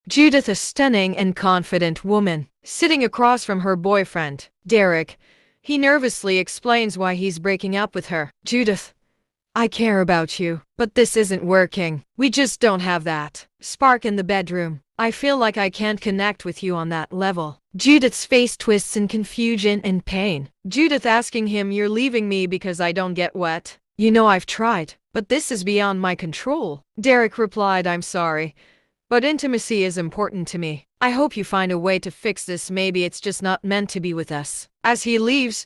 Judith, a stunning and confident woman, sitting across from her boyfriend, Derek. He nervously explains why he's breaking up with her. Judith, I care about you, but this isn't working. We just don't have that spark in the bedroom. I feel like I can't connect with you on that level. Judith's face twists in confusion and pain. Judith asking him, you're leaving me because I don't get wet? You know I've tried, but this is beyond my control. Derek replied, I'm sorry, but intimacy is important to me. I hope you find a way to fix this. Maybe it's just not meant to be with us. As he leaves,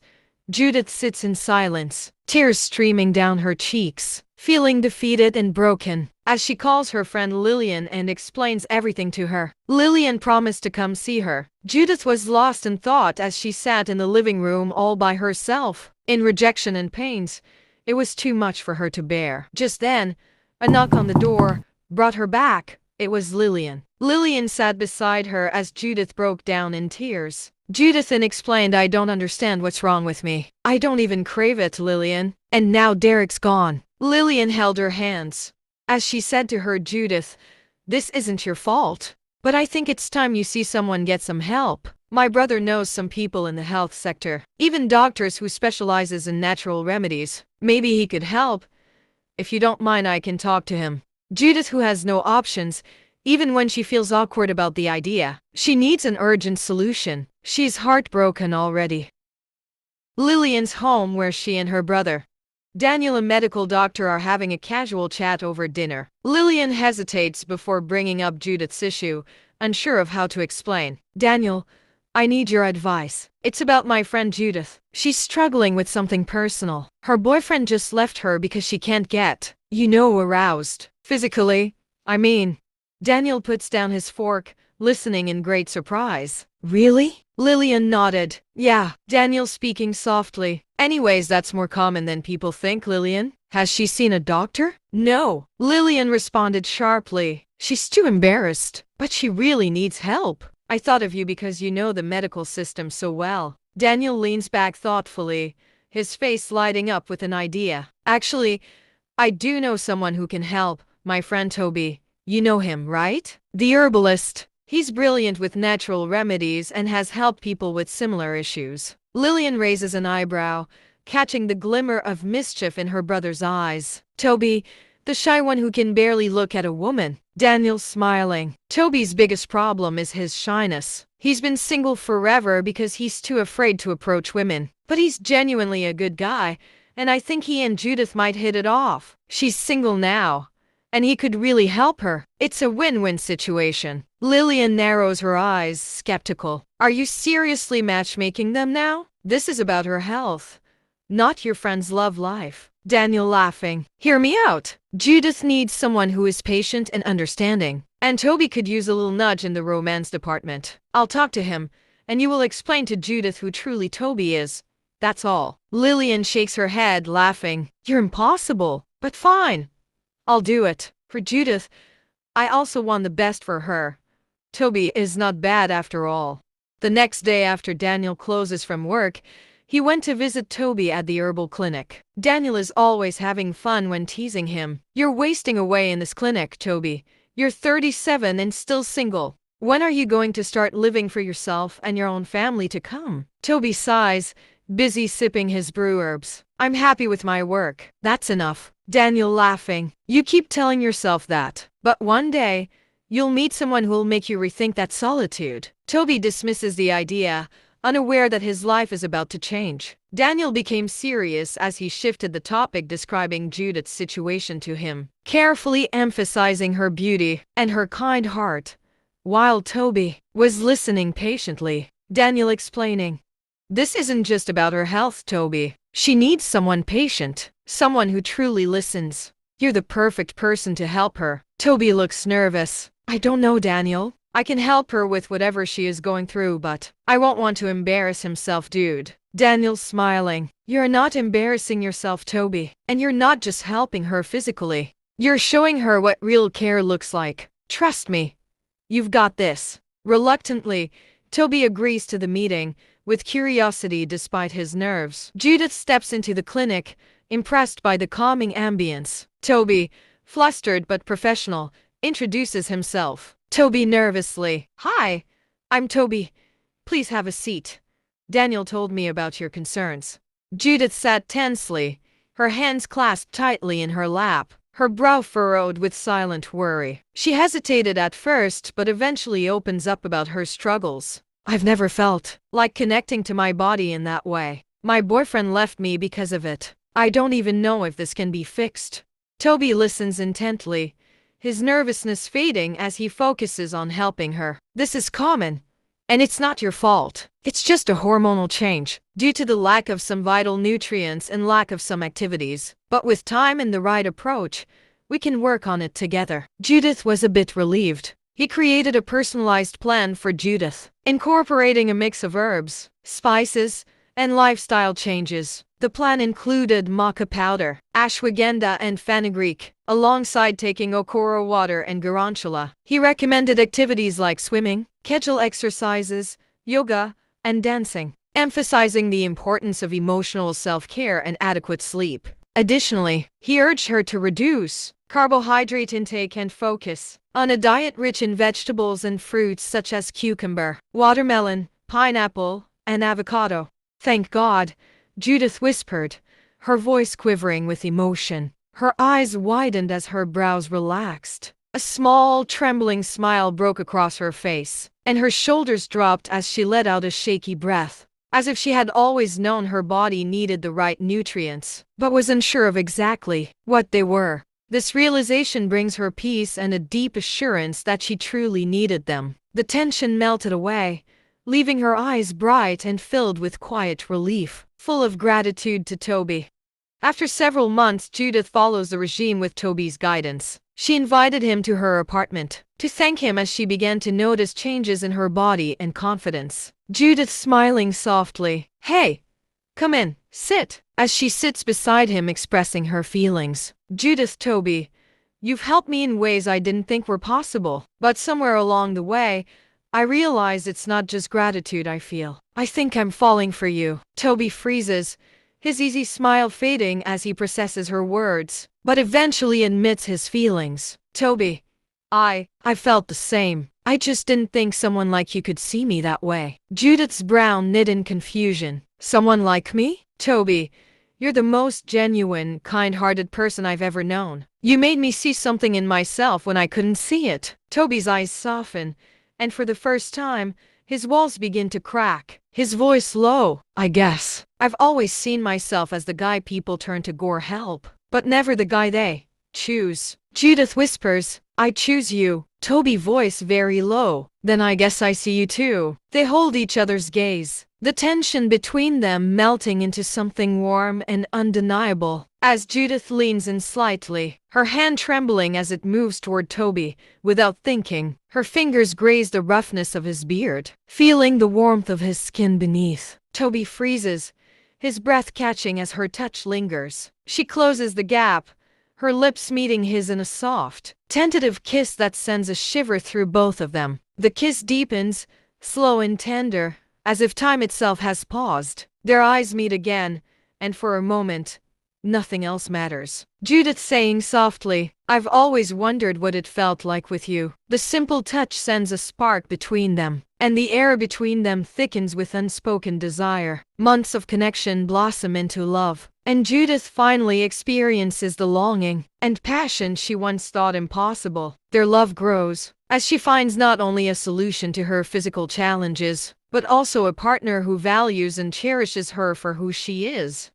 Judith sits in silence, tears streaming down her cheeks, feeling defeated and broken. As she calls her friend Lillian and explains everything to her, Lillian promised to come see her. Judith was lost in thought as she sat in the living room all by herself. In rejection and pains, it was too much for her to bear. Just then, a knock on the door brought her back. It was Lillian. Lillian sat beside her as Judith broke down in tears. Judith then explained, I don't understand what's wrong with me. I don't even crave it, Lillian. And now Derek's gone. Lillian held her hands as she said to her, Judith, this isn't your fault, but I think it's time you see someone, get some help. My brother knows some people in the health sector, even doctors who specializes in natural remedies. Maybe he could help. If you don't mind, I can talk to him. Judith, who has no options, even when she feels awkward about the idea. She needs an urgent solution. She's heartbroken already. Lillian's home, where she and her brother, Daniel, a medical doctor, are having a casual chat over dinner. Lillian hesitates before bringing up Judith's issue, unsure of how to explain. Daniel, I need your advice. It's about my friend Judith. She's struggling with something personal. Her boyfriend just left her because she can't get, aroused. Physically, I mean. Daniel puts down his fork, listening in great surprise. Really? Lillian nodded. Yeah. Daniel speaking softly. Anyways, that's more common than people think, Lillian. Has she seen a doctor? No. Lillian responded sharply. She's too embarrassed. But she really needs help. I thought of you because you know the medical system so well. Daniel leans back thoughtfully, his face lighting up with an idea. Actually, I do know someone who can help. My friend Toby. You know him, right? The herbalist. He's brilliant with natural remedies and has helped people with similar issues. Lillian raises an eyebrow, catching the glimmer of mischief in her brother's eyes. Toby, the shy one who can barely look at a woman. Daniel smiling. Toby's biggest problem is his shyness. He's been single forever because he's too afraid to approach women. But he's genuinely a good guy, and I think he and Judith might hit it off. She's single now, and he could really help her. It's a win-win situation. Lillian narrows her eyes, skeptical. Are you seriously matchmaking them now? This is about her health, not your friend's love life. Daniel laughing. Hear me out. Judith needs someone who is patient and understanding. And Toby could use a little nudge in the romance department. I'll talk to him, and you will explain to Judith who truly Toby is. That's all. Lillian shakes her head, laughing. You're impossible, but fine. I'll do it. For Judith, I also want the best for her. Toby is not bad after all. The next day after Daniel closes from work, he went to visit Toby at the herbal clinic. Daniel is always having fun when teasing him. You're wasting away in this clinic, Toby. You're 37 and still single. When are you going to start living for yourself and your own family to come? Toby sighs, busy sipping his brew herbs. I'm happy with my work. That's enough. Daniel laughing. You keep telling yourself that. But one day, you'll meet someone who'll make you rethink that solitude. Toby dismisses the idea, unaware that his life is about to change. Daniel became serious as he shifted the topic, describing Judith's situation to him, carefully emphasizing her beauty and her kind heart, while Toby was listening patiently. Daniel explaining, this isn't just about her health, Toby. She needs someone patient, someone who truly listens. You're the perfect person to help her. Toby looks nervous. I don't know, Daniel. I can help her with whatever she is going through, but I won't want to embarrass himself, dude. Daniel smiling. You're not embarrassing yourself, Toby. And you're not just helping her physically. You're showing her what real care looks like. Trust me. You've got this. Reluctantly, Toby agrees to the meeting, with curiosity despite his nerves. Judith steps into the clinic, impressed by the calming ambience. Toby, flustered but professional, introduces himself. Toby nervously. Hi, I'm Toby. Please have a seat. Daniel told me about your concerns. Judith sat tensely, her hands clasped tightly in her lap, her brow furrowed with silent worry. She hesitated at first, but eventually opens up about her struggles. I've never felt like connecting to my body in that way. My boyfriend left me because of it. I don't even know if this can be fixed. Toby listens intently, his nervousness fading as he focuses on helping her. This is common, and it's not your fault. It's just a hormonal change, due to the lack of some vital nutrients and lack of some activities. But with time and the right approach, we can work on it together. Judith was a bit relieved. He created a personalized plan for Judith, incorporating a mix of herbs, spices, and lifestyle changes. The plan included maca powder, ashwagandha and fenugreek, alongside taking okoro water and garantula. He recommended activities like swimming, Kegel exercises, yoga, and dancing, emphasizing the importance of emotional self-care and adequate sleep. Additionally, he urged her to reduce carbohydrate intake and focus on a diet rich in vegetables and fruits such as cucumber, watermelon, pineapple, and avocado. Thank God, Judith whispered, her voice quivering with emotion. Her eyes widened as her brows relaxed. A small, trembling smile broke across her face, and her shoulders dropped as she let out a shaky breath, as if she had always known her body needed the right nutrients, but was unsure of exactly what they were. This realization brings her peace and a deep assurance that she truly needed them. The tension melted away, leaving her eyes bright and filled with quiet relief, full of gratitude to Toby. After several months, Judith follows the regime with Toby's guidance. She invited him to her apartment to thank him as she began to notice changes in her body and confidence. Judith smiling softly. Hey, come in, sit. As she sits beside him expressing her feelings. Judith, Toby, you've helped me in ways I didn't think were possible. But somewhere along the way, I realize it's not just gratitude I feel. I think I'm falling for you. Toby freezes, his easy smile fading as he processes her words, but eventually admits his feelings. Toby, I felt the same. I just didn't think someone like you could see me that way. Judith's brow knit in confusion. Someone like me? Toby, you're the most genuine, kind-hearted person I've ever known. You made me see something in myself when I couldn't see it. Toby's eyes soften, and for the first time, his walls begin to crack, his voice low. I guess I've always seen myself as the guy people turn to for help, but never the guy they choose. Judith whispers, I choose you. Toby voice very low. Then I guess I see you too. They hold each other's gaze, the tension between them melting into something warm and undeniable. As Judith leans in slightly, her hand trembling as it moves toward Toby, without thinking, her fingers graze the roughness of his beard, feeling the warmth of his skin beneath. Toby freezes, his breath catching as her touch lingers. She closes the gap, her lips meeting his in a soft, tentative kiss that sends a shiver through both of them. The kiss deepens, slow and tender, as if time itself has paused. Their eyes meet again, and for a moment, nothing else matters. Judith saying softly, I've always wondered what it felt like with you. The simple touch sends a spark between them, and the air between them thickens with unspoken desire. Months of connection blossom into love, and Judith finally experiences the longing and passion she once thought impossible. Their love grows, as she finds not only a solution to her physical challenges, but also a partner who values and cherishes her for who she is.